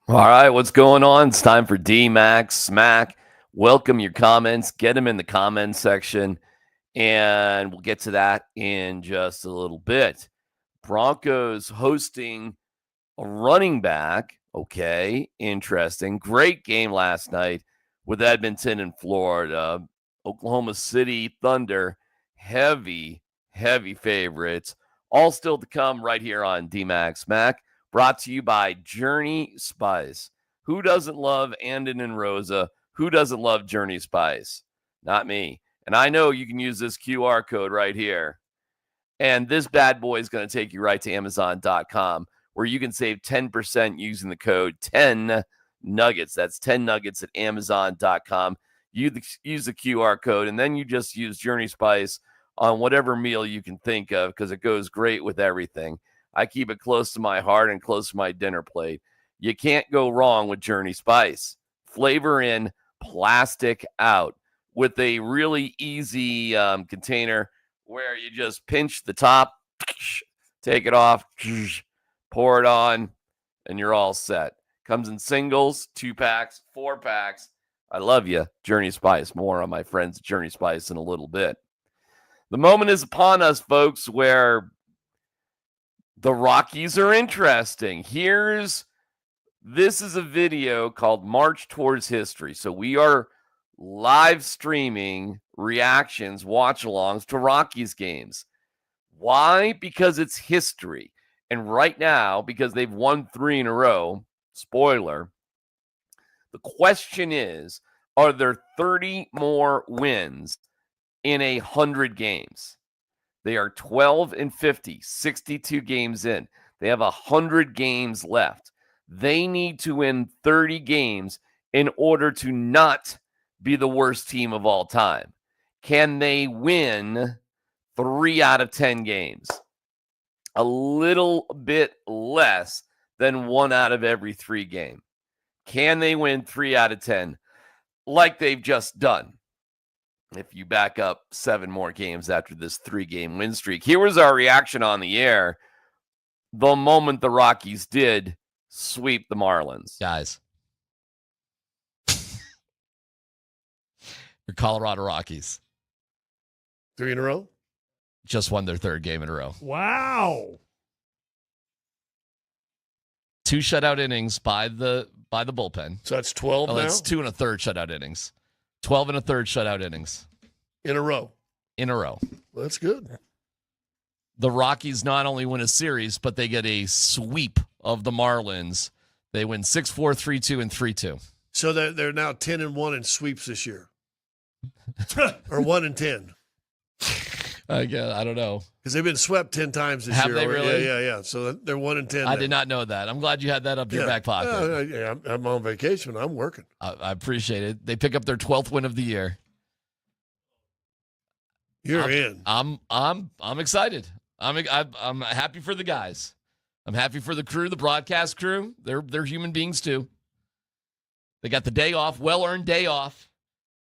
All right, what's going on? It's time for DMac SMaK. Welcome your comments. Get them in the comments section, and we'll get to that in just a little bit. Broncos hosting a running back. Okay, interesting. Great game last night with Edmonton and Florida. Oklahoma City Thunder, heavy favorites. All still to come right here on DMac SMaK. Brought to you by Journey Spice. Who doesn't love Andon and Rosa? Who doesn't love Journey Spice? Not me. And I know you can use this QR code right here. And this bad boy is going to take you right to Amazon.com, where you can save 10% using the code 10Nuggets. That's 10 Nuggets at Amazon.com. Use the QR code, and then you just use Journey Spice on whatever meal you can think of, because it goes great with everything. I keep it close to my heart and close to my dinner plate. You can't go wrong with Journey Spice. Flavor in, plastic out, with a really easy container where you just pinch the top, take it off, pour it on, and you're all set. Comes in singles, 2-packs, 4-packs. I love you, Journey Spice. More on my friends Journey Spice in a little bit. The moment is upon us, folks, where the Rockies are interesting. This is a video called March Towards History. So we are live streaming reactions, watch-alongs to Rockies games. Why? Because it's history. And right now, because they've won 3 in a row, spoiler, the question is, are there 30 more wins in 100 games? They are 12-50, 62 games in. They have 100 games left. They need to win 30 games in order to not be the worst team of all time. Can they win 3 out of 10 games? A little bit less than 1 out of every 3 game. Can they win 3 out of 10 like they've just done? If you back up 7 more games after this 3-game win streak. Here was our reaction on the air the moment the Rockies did sweep the Marlins. Guys, your Colorado Rockies 3 in a row? just won their 3rd game in a row. Wow. 2 shutout innings by the bullpen. So that's 12 now? That's 2 1/3 shutout innings. 12 1/3 shutout innings. In a row. Well, that's good. The Rockies not only win a series, but they get a sweep of the Marlins. They win 6-4, 3-2, and 3-2. So they're now 10-1 in sweeps this year. Or 1-10. I don't know. Because they've been swept 10 times this Have year. they really? Yeah. So they're 1-10. I did not know that. I'm glad you had that up your back pocket. I'm on vacation. I'm working. I appreciate it. They pick up their 12th win of the year. You're in. I'm excited. I'm happy for the guys. I'm happy for the crew, the broadcast crew. They're human beings too. They got the day off, well-earned day off,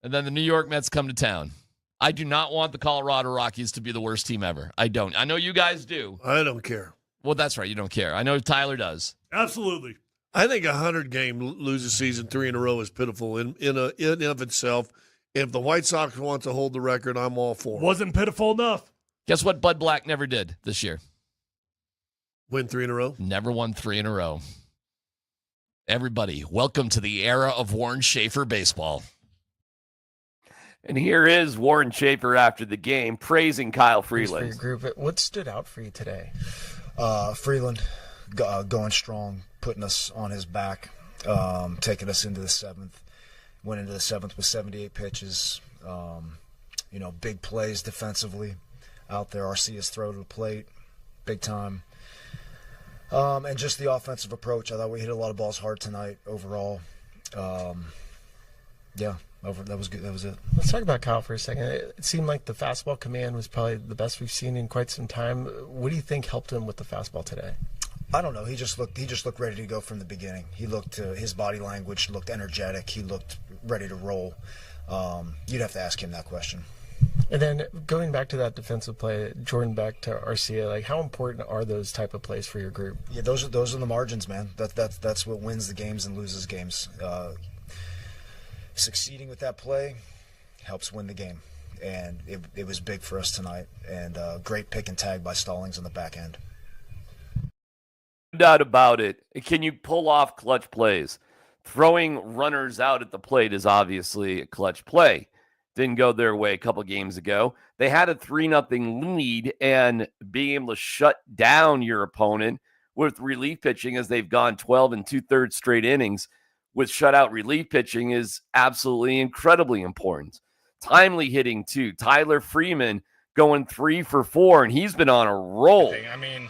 and then the New York Mets come to town. I do not want the Colorado Rockies to be the worst team ever. I don't. I know you guys do. I don't care. Well, that's right. You don't care. I know Tyler does. Absolutely. I think 100-game losing season 3 in a row is pitiful in of itself. If the White Sox want to hold the record, I'm all for it. Wasn't pitiful enough. Guess what Bud Black never did this year? Win 3 in a row? Never won 3 in a row. Everybody, welcome to the era of Warren Schaefer baseball. And here is Warren Schaefer after the game praising Kyle Freeland. Group. What stood out for you today? Freeland going strong, putting us on his back, taking us into the 7th. Went into the 7th with 78 pitches. Big plays defensively out there. Arcia's throw to the plate, big time. And just the offensive approach. I thought we hit a lot of balls hard tonight overall. That was good. That was it. Let's talk about Kyle for a second. It seemed like the fastball command was probably the best we've seen in quite some time. What do you think helped him with the fastball today? I don't know. He just looked ready to go from the beginning. He looked his body language looked energetic. He looked ready to roll. You'd have to ask him that question. And then going back to that defensive play, Jordan back to Arcia, like how important are those type of plays for your group? Yeah, those are the margins, man. That's what wins the games and loses games. Succeeding with that play helps win the game, and it was big for us tonight. And great pick and tag by Stallings on the back end. No doubt about it. Can you pull off clutch plays? Throwing runners out at the plate is obviously a clutch play. Didn't go their way a couple games ago. They had a 3-0 lead, and being able to shut down your opponent with relief pitching as they've gone 12 2/3 straight innings with shutout relief pitching is absolutely incredibly important. Timely hitting, too. Tyler Freeman going 3 for 4, and he's been on a roll. I mean,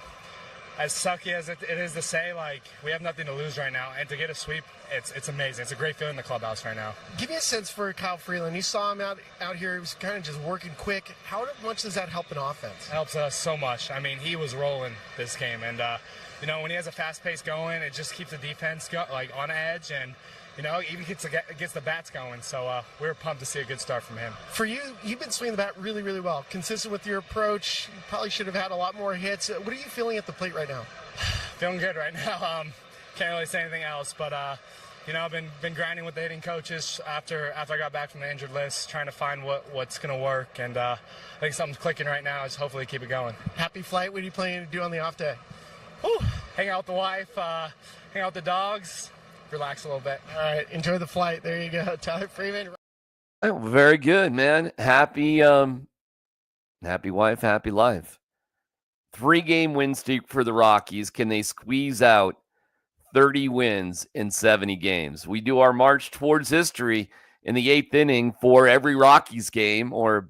as sucky as it is to say, like, we have nothing to lose right now, and to get a sweep, it's amazing. It's a great feeling in the clubhouse right now. Give me a sense for Kyle Freeland. You saw him out here. He was kind of just working quick. How much does that help an offense? It helps us so much. I mean, he was rolling this game, and when he has a fast pace going, it just keeps the defense on edge, and even gets the bats going. So we're pumped to see a good start from him. For you, you've been swinging the bat really, really well. Consistent with your approach. You probably should have had a lot more hits. What are you feeling at the plate right now? Feeling good right now. Can't really say anything else, but I've been grinding with the hitting coaches after I got back from the injured list, trying to find what's going to work, and I think something's clicking right now. Is hopefully keep it going. Happy flight. What are you planning to do on the off day? Whew. Hang out with the wife, hang out with the dogs, relax a little bit. All right, enjoy the flight. There you go, Tyler Freeman. Oh, very good, man. Happy wife, happy life. 3-game win streak for the Rockies. Can they squeeze out 30 wins in 70 games? We do our march towards history in the 8th inning for every Rockies game, or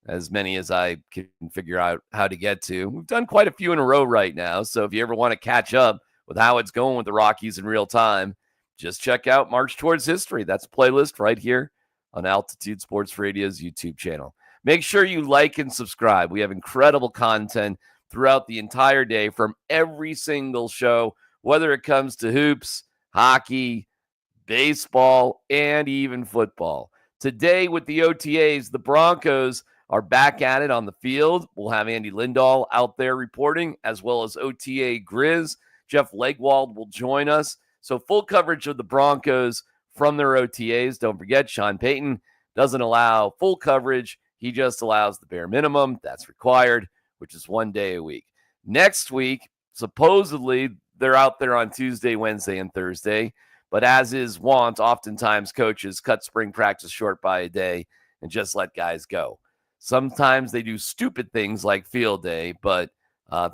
as many as I can figure out how to get to. We've done quite a few in a row right now, so if you ever want to catch up with how it's going with the Rockies in real time, just check out March Towards History. That's a playlist right here on Altitude Sports Radio's YouTube channel. Make sure you like and subscribe. We have incredible content throughout the entire day from every single show, whether it comes to hoops, hockey, baseball, and even football. Today with the OTAs, the Broncos are back at it on the field. We'll have Andy Lindahl out there reporting, as well as OTA Grizz. Jeff Legwald will join us. So full coverage of the Broncos from their OTAs. Don't forget, Sean Payton doesn't allow full coverage. He just allows the bare minimum that's required, which is 1 day a week. Next week, supposedly, they're out there on Tuesday, Wednesday, and Thursday. But as is wont, oftentimes coaches cut spring practice short by a day and just let guys go. Sometimes they do stupid things like field day, but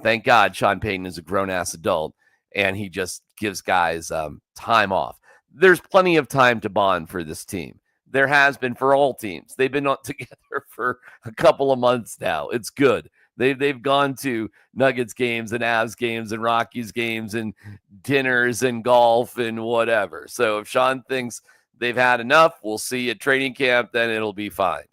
thank God Sean Payton is a grown-ass adult, and he just gives guys time off. There's plenty of time to bond for this team. There has been for all teams. They've been together for a couple of months now. It's good. They've gone to Nuggets games and Avs games and Rockies games and dinners and golf and whatever. So if Sean thinks they've had enough, we'll see at training camp, then it'll be fine.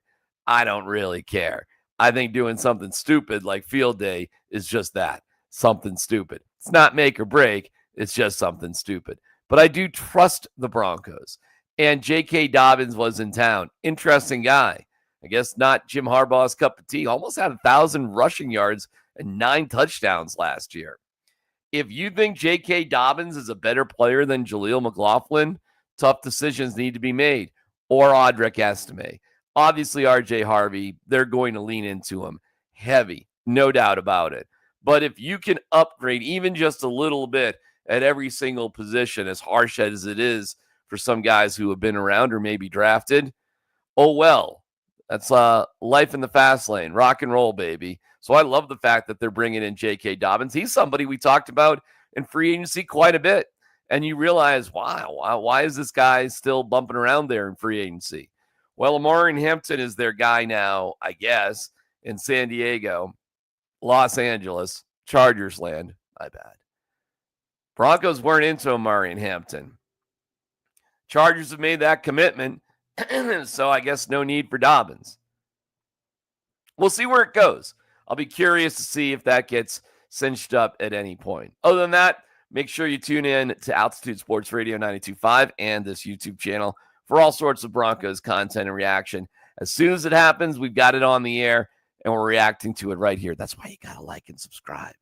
I don't really care. I think doing something stupid like field day is just that, something stupid. It's not make or break. It's just something stupid. But I do trust the Broncos. And J.K. Dobbins was in town. Interesting guy. I guess not Jim Harbaugh's cup of tea. Almost had 1,000 rushing yards and 9 touchdowns last year. If you think J.K. Dobbins is a better player than Jaleel McLaughlin, tough decisions need to be made. Or Audric Estime. Obviously, R.J. Harvey, they're going to lean into him heavy. No doubt about it. But if you can upgrade even just a little bit at every single position, as harsh as it is for some guys who have been around or maybe drafted, oh well. That's life in the fast lane. Rock and roll, baby. So I love the fact that they're bringing in J.K. Dobbins. He's somebody we talked about in free agency quite a bit. And you realize, wow, why is this guy still bumping around there in free agency? Well, Amari Hampton is their guy now, I guess, in San Diego, Los Angeles, Chargers land. My bad. Broncos weren't into Amari Hampton. Chargers have made that commitment. So I guess no need for Dobbins. We'll see where it goes. I'll be curious to see if that gets cinched up at any point. Other than that, make sure you tune in to Altitude Sports Radio 92.5 and this YouTube channel for all sorts of Broncos content and reaction As soon as it happens, we've got it on the air, and we're reacting to it right here. That's why you got to like and subscribe.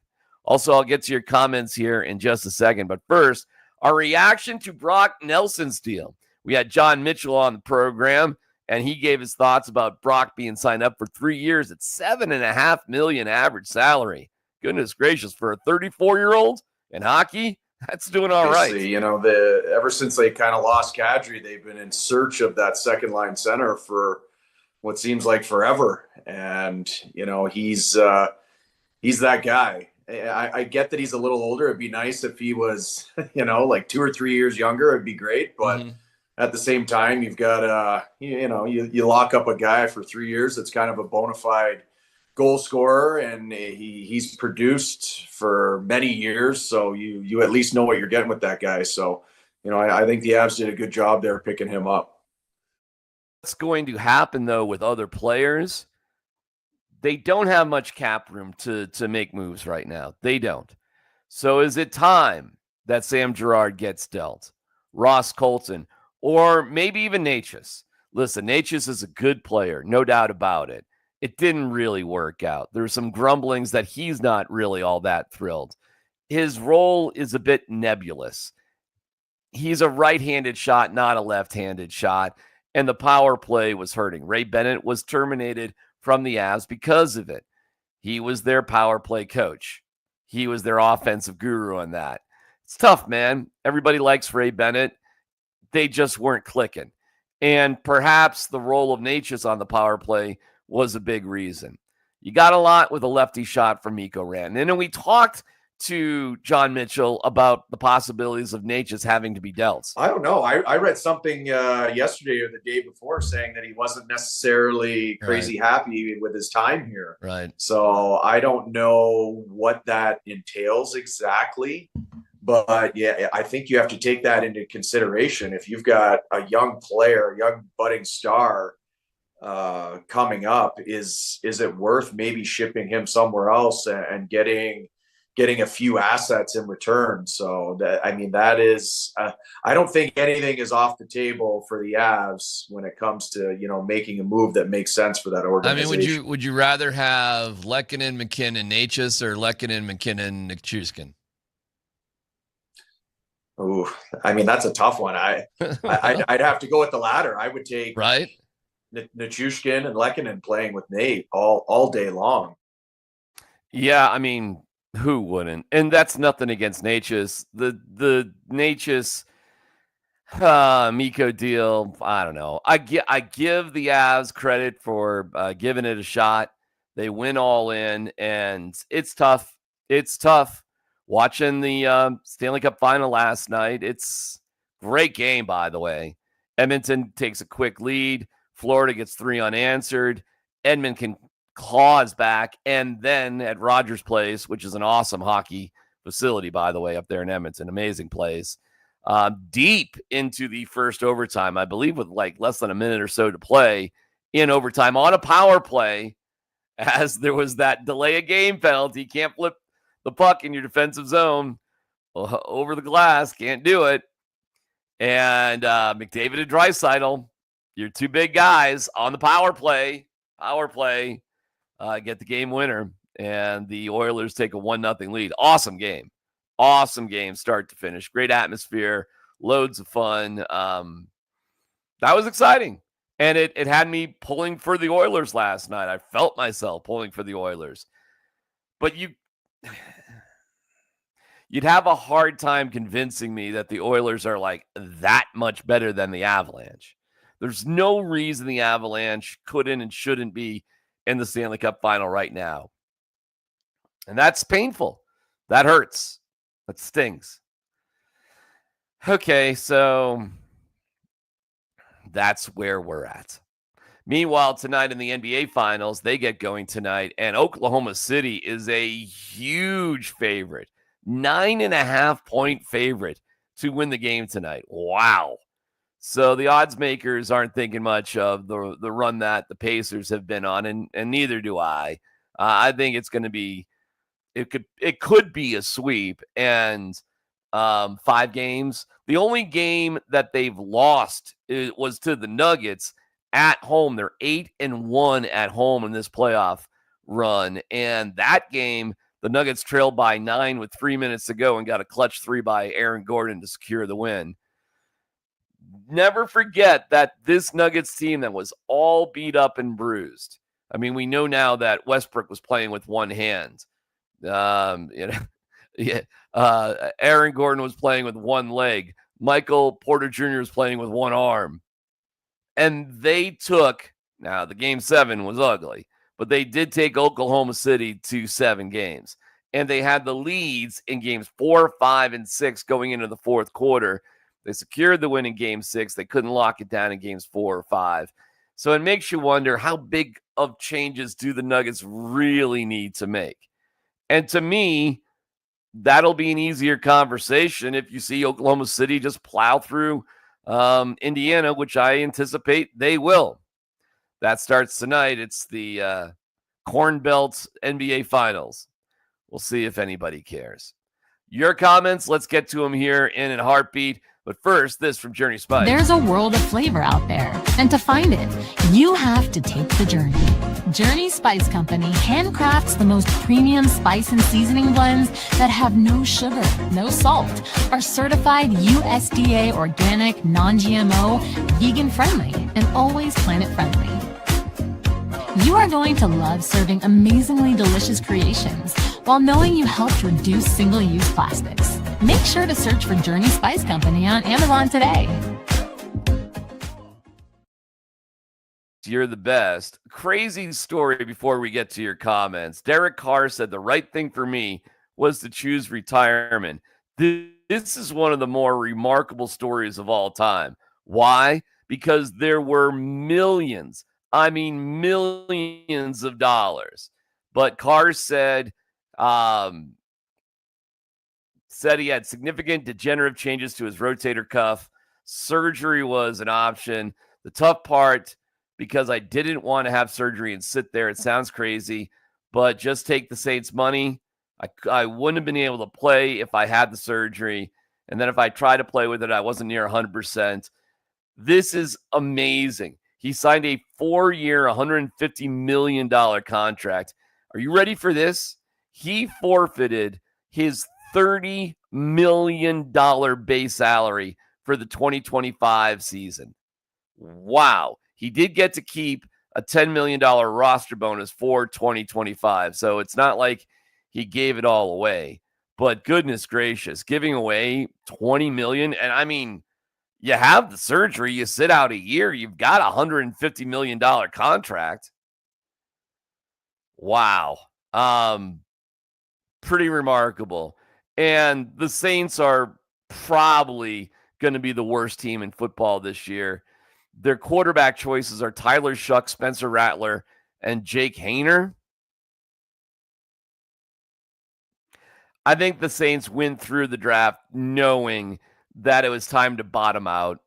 Also, I'll get to your comments here in just a second. But first, our reaction to Brock Nelson's deal. We had John Mitchell on the program, and he gave his thoughts about Brock being signed up for 3 years at $7.5 million average salary. Goodness gracious, for a 34-year-old in hockey, that's doing all right. You know, ever since they kind of lost Kadri, they've been in search of that second line center for what seems like forever. And, you know, he's that guy. I get that he's a little older. It'd be nice if he was, you know, like 2 or 3 years younger. It'd be great. But at the same time, you've got, you lock up a guy for 3 years that's kind of a bona fide goal scorer, and he's produced for many years. So you at least know what you're getting with that guy. So, you know, I think the Avs did a good job there picking him up. What's going to happen, though, with other players? They don't have much cap room to make moves right now. They don't. So is it time that Sam Girard gets dealt? Ross Colton, or maybe even Necas. Listen, Necas is a good player, no doubt about it. It didn't really work out. There's some grumblings that he's not really all that thrilled. His role is a bit nebulous. He's a right-handed shot, not a left-handed shot, and the power play was hurting. Ray Bennett was terminated from the Avs because of it. He was their power play coach. He was their offensive guru on that. It's tough, man. Everybody likes Ray Bennett. They just weren't clicking. And perhaps the role of Necas on the power play was a big reason. You got a lot with a lefty shot from Mikko Rantanen. And then we talked to John Mitchell about the possibilities of Necas having to be dealt. I don't know. I read something yesterday or the day before saying that he wasn't necessarily crazy happy with his time here. Right. So I don't know what that entails exactly. But yeah, I think you have to take that into consideration. If you've got a young player, young budding star coming up, is it worth maybe shipping him somewhere else and getting a few assets in return? So that is, I don't think anything is off the table for the Avs when it comes to, you know, making a move that makes sense for that organization. I mean, would you rather have Lehkonen, McKinnon, Necas, or Lehkonen, McKinnon, Nichushkin? Ooh, I mean, that's a tough one. I'd have to go with the latter. I would take Nichushkin and Lehkonen playing with Nate all day long. Yeah, I mean, who wouldn't? And that's nothing against Necas. The Necas Mikko deal, I don't know. I give the Avs credit for giving it a shot. They went all in, and it's tough. It's tough. Watching the Stanley Cup final last night, it's a great game, by the way. Edmonton takes a quick lead. Florida gets 3 unanswered. Edmonton claws back, and then at Rogers Place, which is an awesome hockey facility, by the way, up there in Edmonton, amazing place, deep into the first overtime, I believe with like less than a minute or so to play in overtime on a power play, as there was that delay of game penalty. You can't flip the puck in your defensive zone over the glass. Can't do it. And McDavid and Draisaitl, your two big guys on the power play, get the game winner. And the Oilers take a 1-0 lead. Awesome game. Awesome game, start to finish. Great atmosphere. Loads of fun. That was exciting. And it had me pulling for the Oilers last night. I felt myself pulling for the Oilers. But you'd have a hard time convincing me that the Oilers are like that much better than the Avalanche. There's no reason the Avalanche couldn't and shouldn't be in the Stanley Cup final right now. And that's painful. That hurts. That stings. Okay, so that's where we're at. Meanwhile, tonight in the NBA Finals, they get going tonight, and Oklahoma City is a huge favorite. 9.5-point favorite to win the game tonight. Wow. So the odds makers aren't thinking much of the run that the Pacers have been on, and neither do I. I think it's going to be, it could be a sweep, and 5 games. The only game that they've lost was to the Nuggets at home. They're 8-1 at home in this playoff run. And that game, the Nuggets trailed by 9 with 3 minutes to go and got a clutch 3 by Aaron Gordon to secure the win. Never forget that this Nuggets team that was all beat up and bruised. I mean, we know now that Westbrook was playing with one hand. Aaron Gordon was playing with one leg. Michael Porter Jr. was playing with one arm. And they took, now the game 7 was ugly, but they did take Oklahoma City to 7 games. And they had the leads in games 4, 5, and 6 going into the fourth quarter. They secured the win in game 6. They couldn't lock it down in games 4 or 5. So it makes you wonder, how big of changes do the Nuggets really need to make? And to me, that'll be an easier conversation if you see Oklahoma City just plow through Indiana, which I anticipate they will. That starts tonight. It's the Corn Belt NBA Finals. We'll see if anybody cares. Your comments, let's get to them here in a heartbeat. But first, this from Journey Spice. There's a world of flavor out there, and to find it, you have to take the journey. Journey Spice Company handcrafts the most premium spice and seasoning blends that have no sugar, no salt, are certified USDA organic, non-GMO, vegan-friendly, and always planet-friendly. You are going to love serving amazingly delicious creations while knowing you helped reduce single-use plastics. Make sure to search for Journey Spice Company on Amazon today. You're the best. Crazy story before we get to your comments. Derek Carr said the right thing for me was to choose retirement. This is one of the more remarkable stories of all time. Why? Because there were millions, I mean millions of dollars. But Carr said he had significant degenerative changes to his rotator cuff. Surgery was an option. The tough part, because I didn't want to have surgery and sit there, it sounds crazy, but just take the Saints' money. I wouldn't have been able to play if I had the surgery. And then if I tried to play with it, I wasn't near 100%. This is amazing. He signed a 4-year, $150 million contract. Are you ready for this? He forfeited his $30 million base salary for the 2025 season. Wow. He did get to keep a $10 million roster bonus for 2025. So it's not like he gave it all away. But goodness gracious, giving away $20 million. And I mean, you have the surgery, you sit out a year, you've got a $150 million contract. Wow. Pretty remarkable. And the Saints are probably going to be the worst team in football this year. Their quarterback choices are Tyler Shuck, Spencer Rattler, and Jake Haener. I think the Saints went through the draft knowing that it was time to bottom out,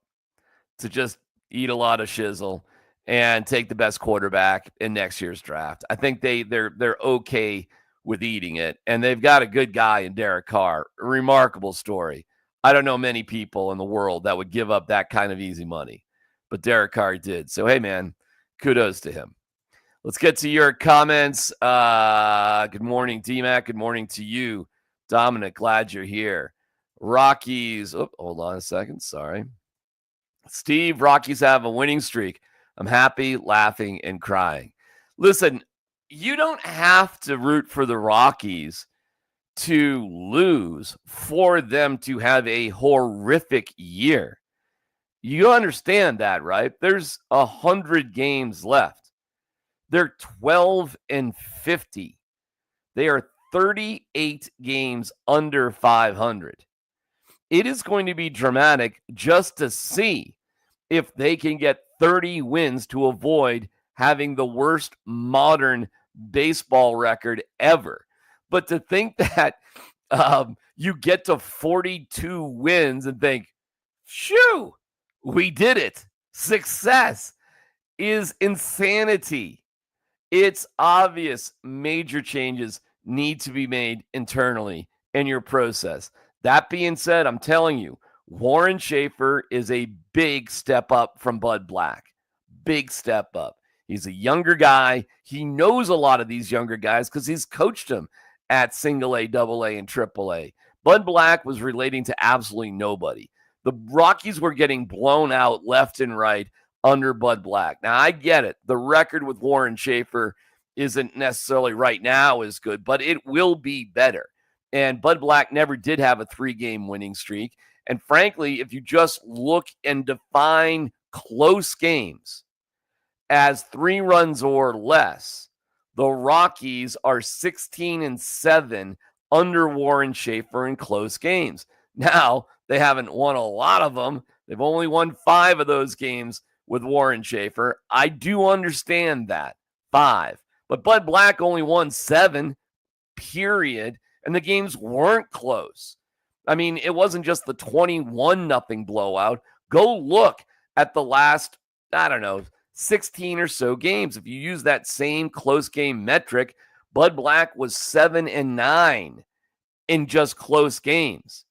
to just eat a lot of shizzle and take the best quarterback in next year's draft. I think they're okay with eating it, and they've got a good guy in Derek Carr. A remarkable story. I don't know many people in the world that would give up that kind of easy money, but Derek Carr did. So, hey, man, kudos to him. Let's get to your comments. Good morning, DMac. Good morning to you, Dominic. Glad you're here. Rockies. Oh, hold on a second. Sorry. Steve, Rockies have a winning streak. I'm happy, laughing, and crying. Listen, you don't have to root for the Rockies to lose for them to have a horrific year. You understand that, right? There's 100 games left. They're 12-50. They are 38 games under 500. It is going to be dramatic just to see if they can get 30 wins to avoid having the worst modern baseball record ever. But to think that you get to 42 wins and think, shoo, we did it. Success is insanity. It's obvious major changes need to be made internally in your process. That being said, I'm telling you, Warren Schaefer is a big step up from Bud Black. big step up. He's a younger guy. He knows a lot of these younger guys because he's coached them at single A, double A, and triple A. Bud Black was relating to absolutely nobody. The Rockies were getting blown out left and right under Bud Black. Now, I get it. The record with Warren Schaefer isn't necessarily right now as good, but it will be better. And Bud Black never did have a 3-game winning streak. And frankly, if you just look and define close games as 3 runs or less, the Rockies are 16-7 under Warren Schaefer in close games. Now, they haven't won a lot of them. They've only won 5 of those games with Warren Schaefer. I do understand that. 5. But Bud Black only won 7, period. And the games weren't close. I mean, it wasn't just the 21-0 blowout. Go look at the last, 16 or so games. If you use that same close game metric, Bud Black was 7-9 in just close games.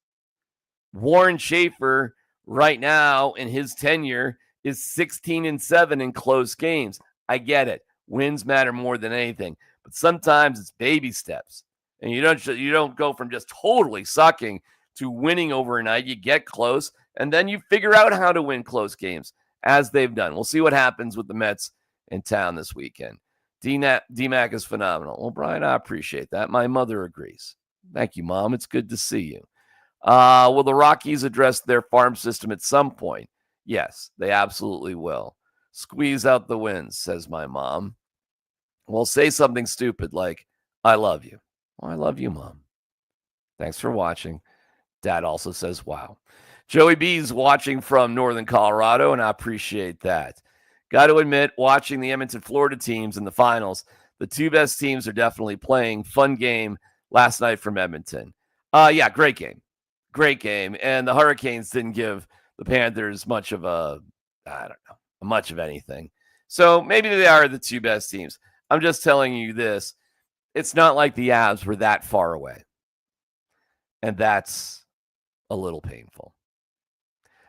Warren Schaefer right now in his tenure is 16-7 in close games. I get it. Wins matter more than anything, but sometimes it's baby steps. And you don't go from just totally sucking to winning overnight. You get close, and then you figure out how to win close games, as they've done. We'll see what happens with the Mets in town this weekend. DMac is phenomenal. Well, Brian, I appreciate that. My mother agrees. Thank you, Mom. It's good to see you. Will the Rockies address their farm system at some point? Yes, they absolutely will. Squeeze out the wins, says my mom. Well, say something stupid like, I love you. Well, I love you, Mom. Thanks for watching. Dad also says, wow. Joey B's watching from Northern Colorado, and I appreciate that. Got to admit, watching the Edmonton, Florida teams in the finals, the 2 best teams are definitely playing. Fun game last night from Edmonton. Yeah, great game. Great game. And the Hurricanes didn't give the Panthers much of much of anything. So maybe they are the 2 best teams. I'm just telling you this. It's not like the Avs were that far away. And that's a little painful.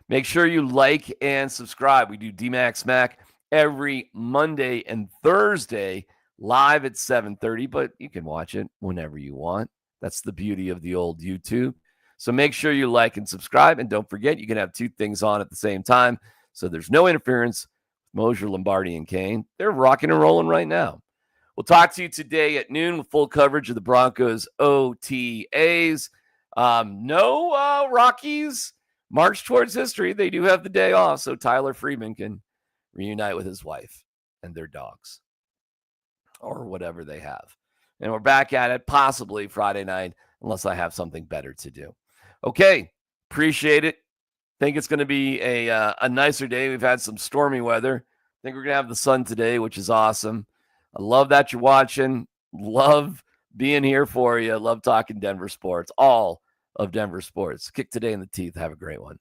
Make sure you like and subscribe. We do DMac SMaK every Monday and Thursday live at 7:30, but you can watch it whenever you want. That's the beauty of the old YouTube. So make sure you like and subscribe. And don't forget, you can have 2 things on at the same time. So there's no interference. Mosier, Lombardi, and Kane, they're rocking and rolling right now. We'll talk to you today at noon with full coverage of the Broncos OTAs. No Rockies march towards history. They do have the day off, so Tyler Freeman can reunite with his wife and their dogs or whatever they have. And we're back at it possibly Friday night unless I have something better to do. Okay, appreciate it. Think it's going to be a nicer day. We've had some stormy weather. I think we're going to have the sun today, which is awesome. I love that you're watching. Love being here for you. Love talking Denver sports, all of Denver sports. Kick today in the teeth. Have a great one.